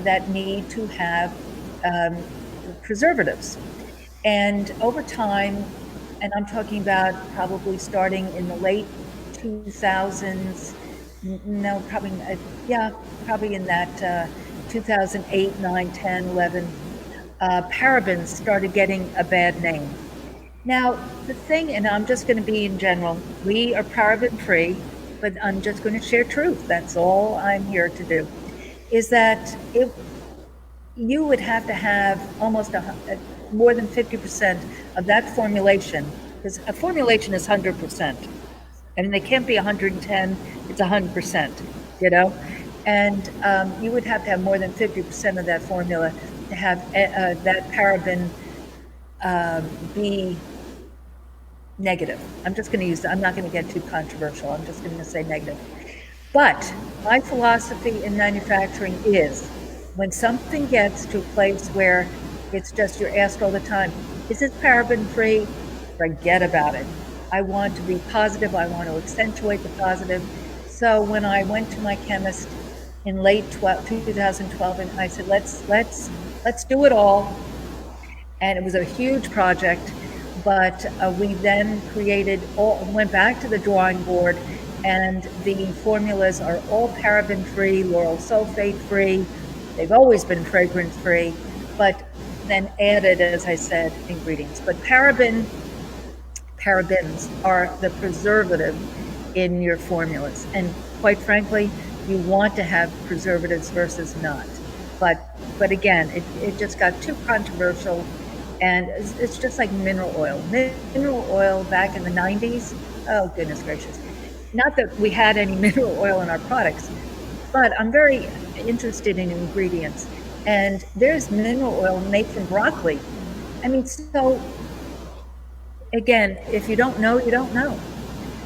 that need to have preservatives. And over time, and I'm talking about probably starting in the late 2000s, probably in that 2008, 9, 10, 11, parabens started getting a bad name. Now, the thing, and I'm just going to be in general, we are paraben free, but I'm just going to share truth. That's all I'm here to do, is that you would have to have almost more than 50% of that formulation, because a formulation is 100%. And they can't be 110, it's 100%, And you would have to have more than 50% of that formula to have that paraben be negative. I'm just going to use, I'm not going to get too controversial. I'm just going to say negative. But my philosophy in manufacturing is, when something gets to a place where it's just, you're asked all the time, is this paraben free? Forget about it. I want to be positive. I want to accentuate the positive. So when I went to my chemist in late 2012, and I said, let's do it all. And it was a huge project, but we then went back to the drawing board, and the formulas are all paraben free, lauryl sulfate free. They've always been fragrance free, but then added, as I said, ingredients. But parabens are the preservative in your formulas. And quite frankly, you want to have preservatives versus not. But again, it just got too controversial, and it's just like mineral oil. Mineral oil back in the 90s, oh goodness gracious. Not that we had any mineral oil in our products, but I'm very interested in ingredients. And there's mineral oil made from broccoli. I mean, so again, if you don't know, you don't know.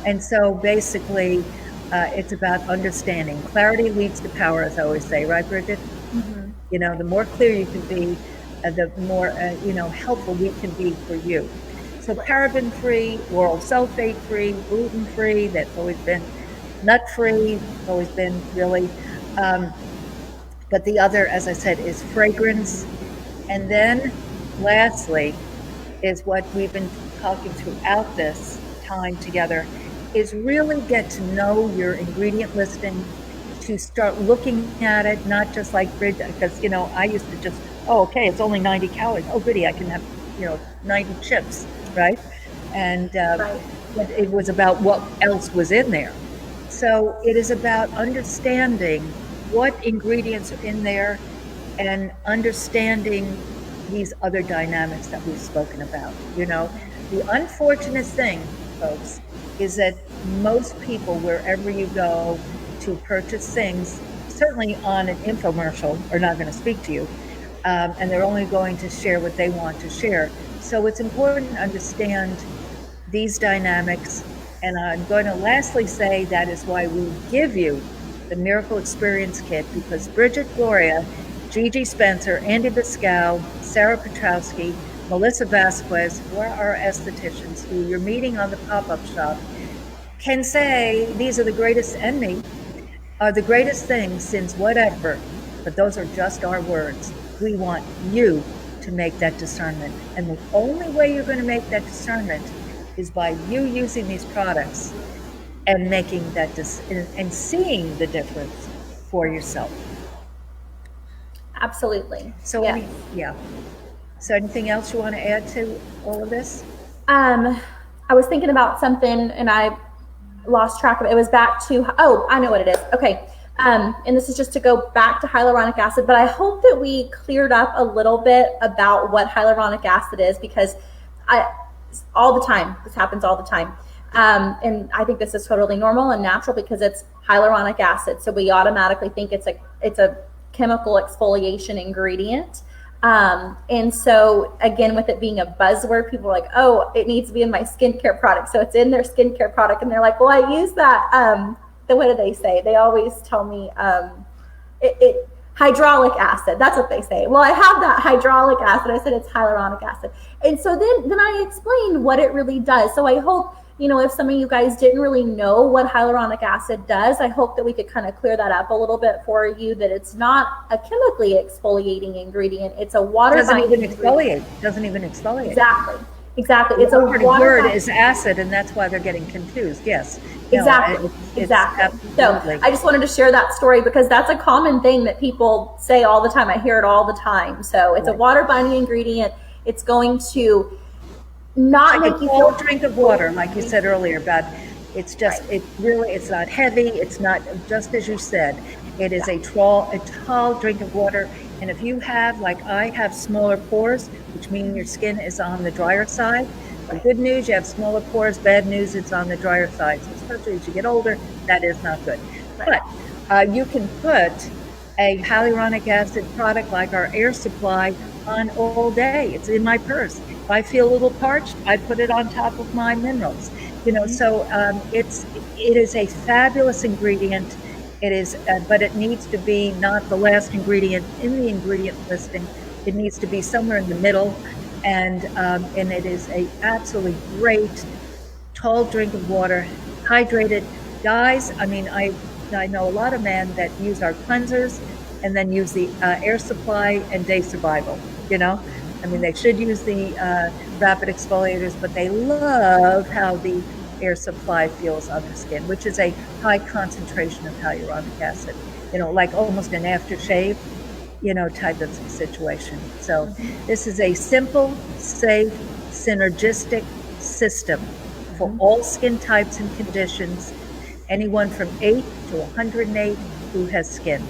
And so basically, it's about understanding. Clarity leads to power, as I always say, right, Bridgett? Mm-hmm. The more clear you can be, the more helpful we can be for you. So paraben free, lauryl sulfate free, gluten free. That's always been nut free. Always been really. But the other, as I said, is fragrance. And then lastly is what we've been talking throughout this time together, is really get to know your ingredient listing, to start looking at it, not just like Bridgett, because, I used to just, okay, it's only 90 calories. Oh, goody, I can have, 90 chips, right? And but it was about what else was in there. So it is about understanding what ingredients are in there and understanding these other dynamics that we've spoken about. The unfortunate thing, folks, is that most people, wherever you go to purchase things, certainly on an infomercial are not going to speak to you, and they're only going to share what they want to share. So it's important to understand these dynamics. And I'm going to lastly say that is why we give you the Miracle Experience Kit, because Bridgett Gloria, Gigi Spencer, Andy Biscow, Sarah Petrowski, Melissa Vasquez, who are our estheticians who you're meeting on the pop-up shop, can say these are the greatest, and me, are the greatest things since whatever, but those are just our words. We want you to make that discernment. And the only way you're going to make that discernment is by you using these products and making that and seeing the difference for yourself. Absolutely. So yeah. So anything else you want to add to all of this? I was thinking about something and I lost track of it. It was back to, I know what it is. Okay. And this is just to go back to hyaluronic acid, but I hope that we cleared up a little bit about what hyaluronic acid is, because all the time, this happens all the time. And I think this is totally normal and natural because it's hyaluronic acid. So we automatically think it's a chemical exfoliation ingredient. And so again, with it being a buzzword, people are like, oh, it needs to be in my skincare product. So it's in their skincare product. And they're like, well, I use that. What do they say? They always tell me, hydraulic acid. That's what they say. Well, I have that hydraulic acid. I said it's hyaluronic acid. And so then I explained what it really does. So I hope, if some of you guys didn't really know what hyaluronic acid does, I hope that we could kind of clear that up a little bit for you, that it's not a chemically exfoliating ingredient. It's a water binding ingredient. Doesn't even exfoliate. Exactly. It's a word is acid, and that's why they're getting confused. Yes. Exactly. So I just wanted to share that story because that's a common thing that people say all the time. I hear it all the time. So it's a water binding ingredient. It's going to not make you feel a drink of water, like you said earlier, but it's just, it's not heavy. It's not, just as you said, it is a tall drink of water. And if you have, like I have, smaller pores, which means your skin is on the drier side. The good news, you have smaller pores. Bad news, it's on the drier side. So especially as you get older, that is not good. But you can put a hyaluronic acid product like our air supply on all day. It's in my purse. If I feel a little parched, I put it on top of my minerals. So it is a fabulous ingredient. It is, but it needs to be not the last ingredient in the ingredient listing. It needs to be somewhere in the middle, and it is a absolutely great tall drink of water, hydrated. Guys, I mean, I know a lot of men that use our cleansers and then use the air supply and day survival. I mean, they should use the rapid exfoliators, but they love how the air supply feels on the skin, which is a high concentration of hyaluronic acid, like almost an aftershave, type of situation. So this is a simple, safe, synergistic system for all skin types and conditions, anyone from 8 to 108 who has skin.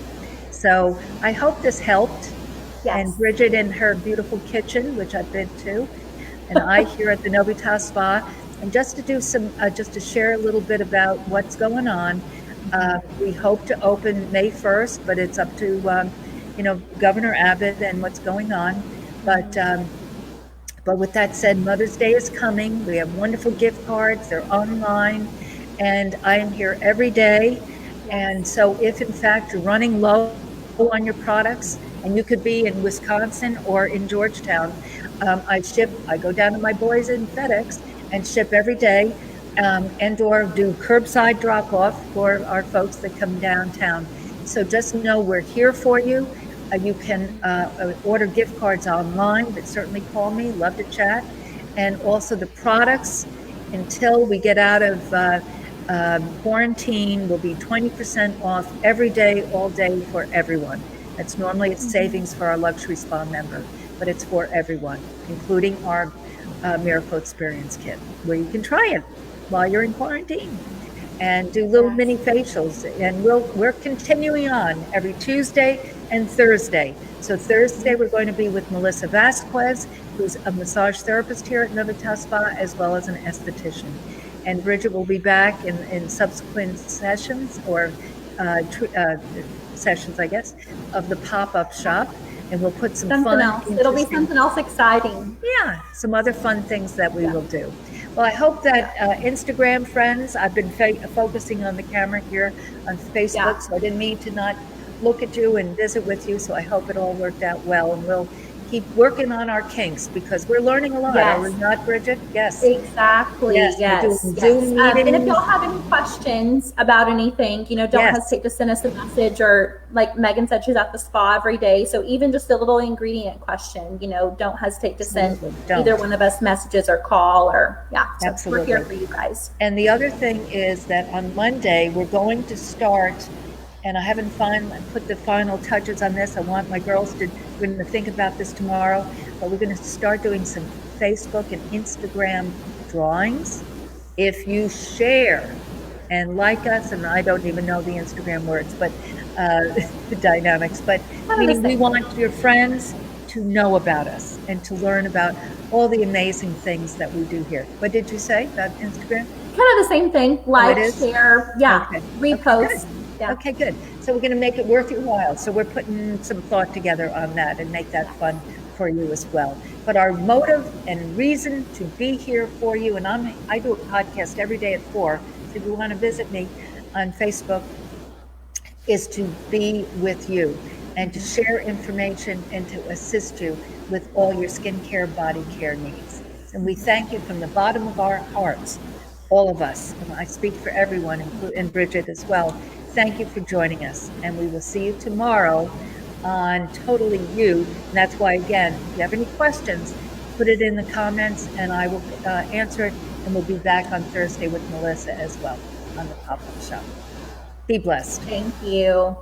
So I hope this helped. Yes. And Bridgett in her beautiful kitchen, which I've been to, and I here at the Novita Spa. And just to do just to share a little bit about what's going on, we hope to open May 1st, but it's up to, Governor Abbott and what's going on. But with that said, Mother's Day is coming. We have wonderful gift cards. They're online, and I am here every day. And so if, in fact, you're running low on your products, and you could be in Wisconsin or in Georgetown, I go down to my boys in FedEx and ship every day, and or do curbside drop off for our folks that come downtown. So just know we're here for you. You can order gift cards online, but certainly call me, love to chat. And also the products, until we get out of quarantine, will be 20% off every day, all day for everyone. That's normally it's savings for our luxury spa member, but it's for everyone, including our Miracle Experience Kit, where you can try it while you're in quarantine and do little mini facials. And we're continuing on every Tuesday and Thursday. So Thursday we're going to be with Melissa Vasquez, who's a massage therapist here at Novita Spa, as well as an esthetician. And Bridgett will be back in subsequent sessions or sessions, I guess, of the pop-up shop, and we'll put some Something fun, else. It'll be something else exciting. yeah, some other fun things that we will do. Well, I hope that Instagram friends, I've been focusing on the camera here on Facebook, so I didn't mean to not look at you and visit with you. So I hope it all worked out well, and we'll keep working on our kinks because we're learning a lot. Are we not, Bridget? Yes. Exactly. Yes. Yes. We're doing Zoom meetings. And if y'all have any questions about anything, don't hesitate to send us a message, or like Megan said, she's at the spa every day. So even just a little ingredient question, don't hesitate to send either one of us messages or call, or so absolutely. We're here for you guys. And the other thing is that on Monday, we're going to start, and I haven't put the final touches on this. I want my girls we're going to think about this tomorrow, but we're going to start doing some Facebook and Instagram drawings. If you share and like us, and I don't even know the Instagram words, but the dynamics, but meaning we want your friends to know about us and to learn about all the amazing things that we do here. What did you say about Instagram? Kind of the same thing. Like, share, repost. Okay, good. So we're going to make it worth your while. So we're putting some thought together on that and make that fun for you as well. But our motive and reason to be here for you, and I do a podcast every day at 4. So if you want to visit me on Facebook, is to be with you and to share information and to assist you with all your skincare, body care needs. And we thank you from the bottom of our hearts, all of us. And I speak for everyone, and Bridget as well. Thank you for joining us, and we will see you tomorrow on Totally You. And that's why, again, if you have any questions, put it in the comments, and I will answer it, and we'll be back on Thursday with Melissa as well on the pop-up shop. Be blessed. Thank you.